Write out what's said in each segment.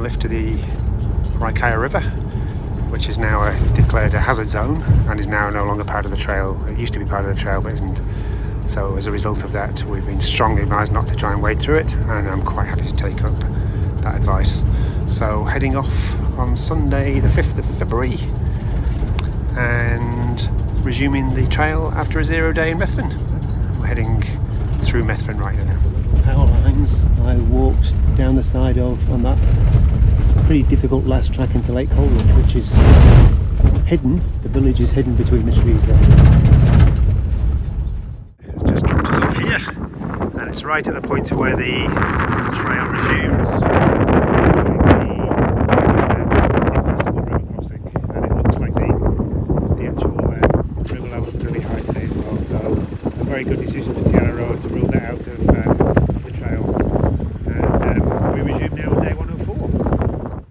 lift to the Araroa River, which is now declared a hazard zone and is now no longer part of the trail. It used to be part of the trail but isn't. So as a result of that, we've been strongly advised not to try and wade through it, and I'm quite happy to take up that advice. So heading off on Sunday the 5th of February and resuming the trail after a 0 day in Methven. We're heading through Methven right now. Power lines I walked down the side of on that pretty difficult last track into Lake Coleridge, which is hidden. The village is hidden between the trees there. It's just dropped us off here, and it's right at the point of where the trail resumes. Impassable river crossing, and it looks like the actual river levels are going to be high today as well. So a very good decision for Araroa to rule that out of the trail. And we resume now on day 104.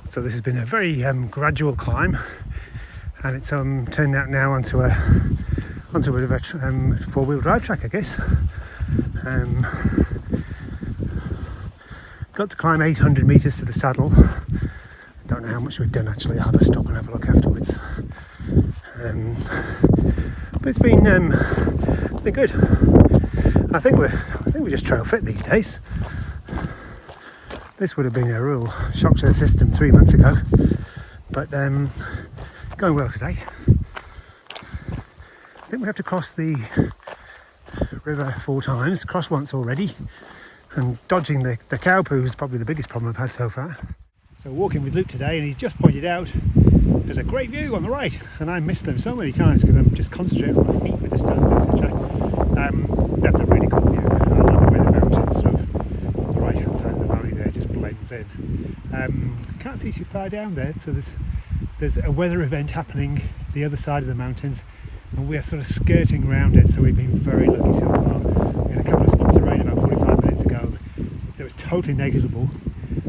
So this has been a very gradual climb, and it's turned out now onto a bit of a four-wheel drive track, I guess. Got to climb 800 metres to the saddle. Don't know how much we've done actually. I'll have a stop and have a look afterwards. But it's been good. I think we're just trail fit these days. This would have been a real shock to the system 3 months ago, but going well today. I think we have to cross the river 4 times, crossed once already, and dodging the cow poo is probably the biggest problem I've had so far. So walking with Luke today, and he's just pointed out there's a great view on the right, and I missed them so many times because I'm just concentrating on my feet with the stones, etc. That's a really cool view. I love the way the mountains sort of on the right hand side of the valley there just blends in. Can't see too far down there, so there's a weather event happening the other side of the mountains, and we are sort of skirting around it, so we've been very lucky so far. We had a couple of spots of rain about 45 minutes ago that was totally negligible,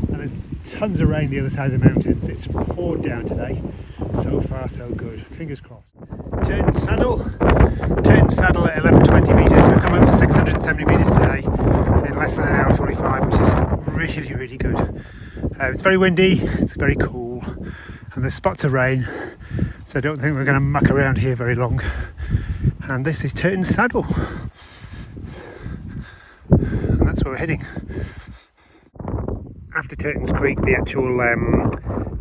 and there's tons of rain the other side of the mountains. It's poured down today. So far so good, fingers crossed. Turn saddle at 1120 metres. We've come up to 670 metres today in less than an hour 45, which is really, really good. It's very windy, it's very cool, and there's spots of rain, so I don't think we're going to muck around here very long. And this is Turton Saddle, and that's where we're heading. After Turton's Creek, the actual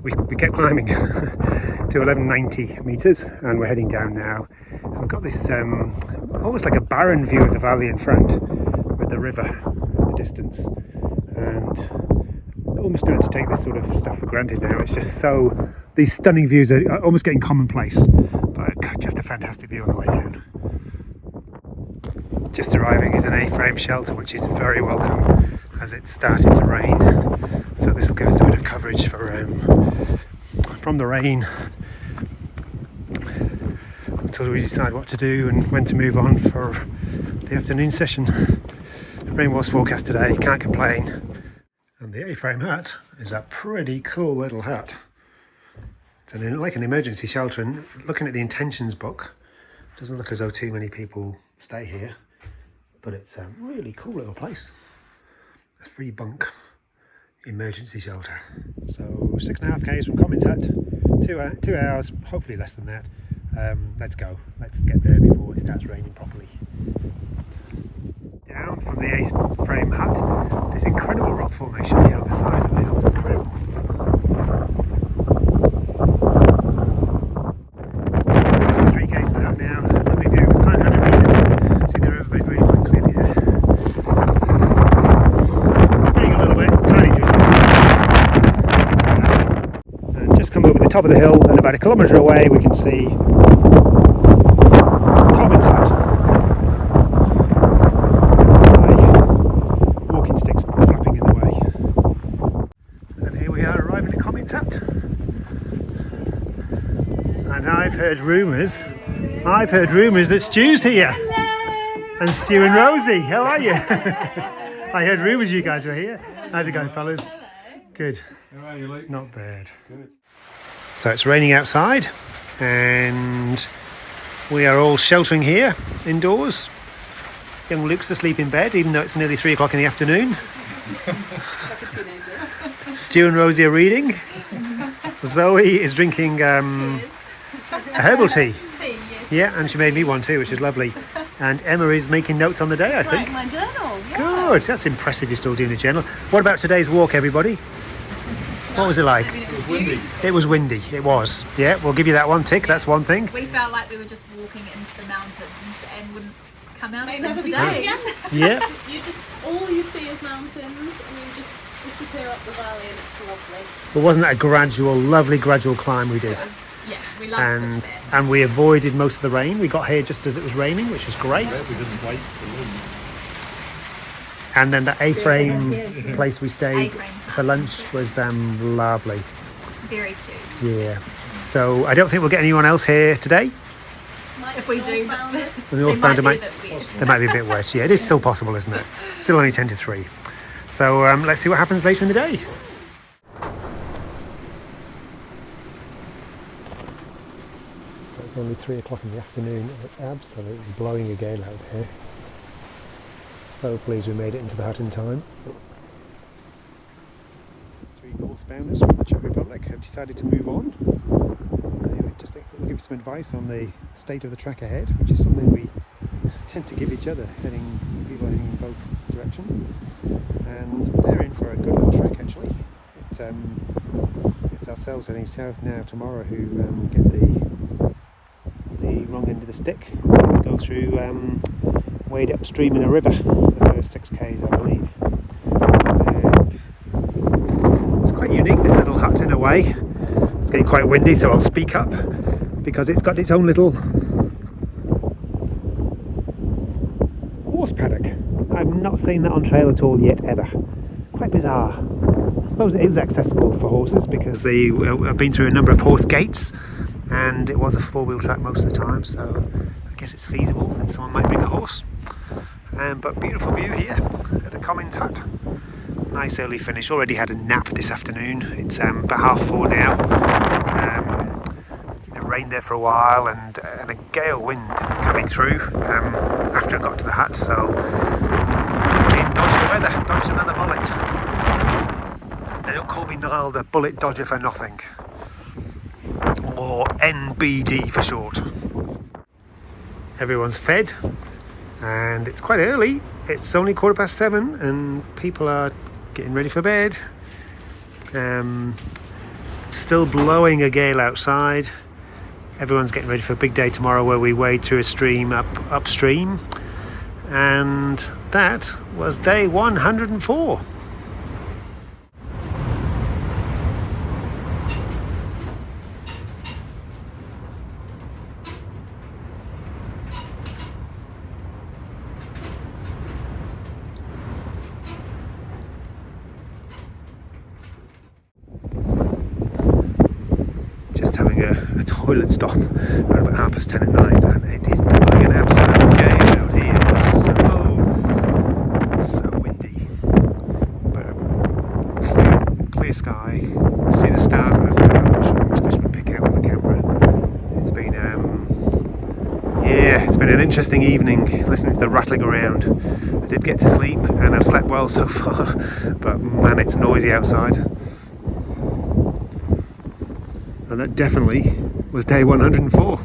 we kept climbing to 1190 metres, and we're heading down now. And we've got this almost like a barren view of the valley in front with the river in the distance, and almost starting to take this sort of stuff for granted now. It's just so, these stunning views are almost getting commonplace, but just a fantastic view on the way down. Just arriving is an A-frame shelter, which is very welcome as it started to rain, so this will give us a bit of coverage from the rain until we decide what to do and when to move on for the afternoon session. Rain was forecast today, can't complain. And the A-frame hut is a pretty cool little hut. It's like an emergency shelter, and looking at the intentions book, it doesn't look as though too many people stay here, but it's a really cool little place. A 3-bunk emergency shelter. So 6.5 k's from Comyns Hut, 2 hours, hopefully less than that. Let's go. Let's get there before it starts raining properly. Down from the A-frame hut, this incredible rock formation here on the side of the hill. It's incredible. Less than 3 k's to the hut now. Lovely view. We've climbed 100 metres. See the riverbed really quite clearly there. Raining a little bit, tiny drizzle. And just come over the top of the hill, and about a kilometre away we can see Comyns Hut. Walking sticks flapping in the way. And here we are arriving at Comyns Hut. And I've heard rumours that Stu's here. Hello. And Stu and Rosie, how are you? I heard rumours you guys were here. How's it going, fellas? Hello. Good. How are you, Luke? Not bad. Good. So it's raining outside, and we are all sheltering here indoors. Young Luke's asleep in bed, even though it's nearly 3 o'clock in the afternoon. Like a teenager. Stu and Rosie are reading. Zoe is drinking a herbal tea. Tea, yes. Yeah, and she made me one too, which is lovely. And Emma is making notes on the day, I think. Writing my journal. Yeah. Good, that's impressive you're still doing a journal. What about today's walk, everybody? What was it like? I mean, it was beautiful. It was windy, it was. Yeah, we'll give you that one tick, that's one thing. We felt like we were just walking into the mountains and wouldn't come out May of them never for be days. seen. Yeah, All you see is mountains, and you just disappear up the valley, and it's lovely. but wasn't that a gradual, lovely gradual climb we did? Yeah, we loved And it. and we avoided most of the rain. We got here just as it was raining, which was great. We didn't wait for wind. And then the A-frame place we stayed A-frame for lunch was lovely. Very cute. Yeah. So I don't think we'll get anyone else here today. If we do, The they North might Bounder be a bit weird. they might be a bit wet. Yeah, it is still possible, isn't it? Still only 10 to 3. So let's see what happens later in the day. So it's only 3 o'clock in the afternoon and it's absolutely blowing a gale out here. So pleased we made it into the hut in time. 3 northbounders from the Czech Republic have decided to move on. They were just looking for some advice on the state of the track ahead, which is something we tend to give each other, people heading in both directions. And they're in for a good old trek actually. It's ourselves heading south now tomorrow who get the wrong end of the stick. We have to go through wade upstream in a river the first 6 k's I believe. And it's quite unique, this little hut in a way. It's getting quite windy, so I'll speak up because it's got its own little horse paddock. I've not seen that on trail at all yet, ever. Quite bizarre. I suppose it is accessible for horses because I've been through a number of horse gates and it was a 4-wheel track most of the time, so I guess it's feasible that someone might bring a horse. But beautiful view here at the Comyns Hut. Nice early finish. Already had a nap this afternoon. It's about 4:30 now. It rained there for a while and a gale wind coming through after I got to the hut. So again, dodged the weather, dodged another bullet. They don't call me Niall the bullet dodger for nothing. Or NBD for short. Everyone's fed. And it's quite early, it's only 7:15 and people are getting ready for bed. Still blowing a gale outside. Everyone's getting ready for a big day tomorrow where we wade through a stream upstream. And that was day 104. Having a toilet stop around about 10:30 at night, and it is blowing an absolute gale out here. It's so windy, but clear sky. See the stars in the sky. I'm not sure how much this would pick out on the camera. It's been an interesting evening listening to the rattling around. I did get to sleep and I've slept well so far, but man, it's noisy outside. And that definitely was day 104.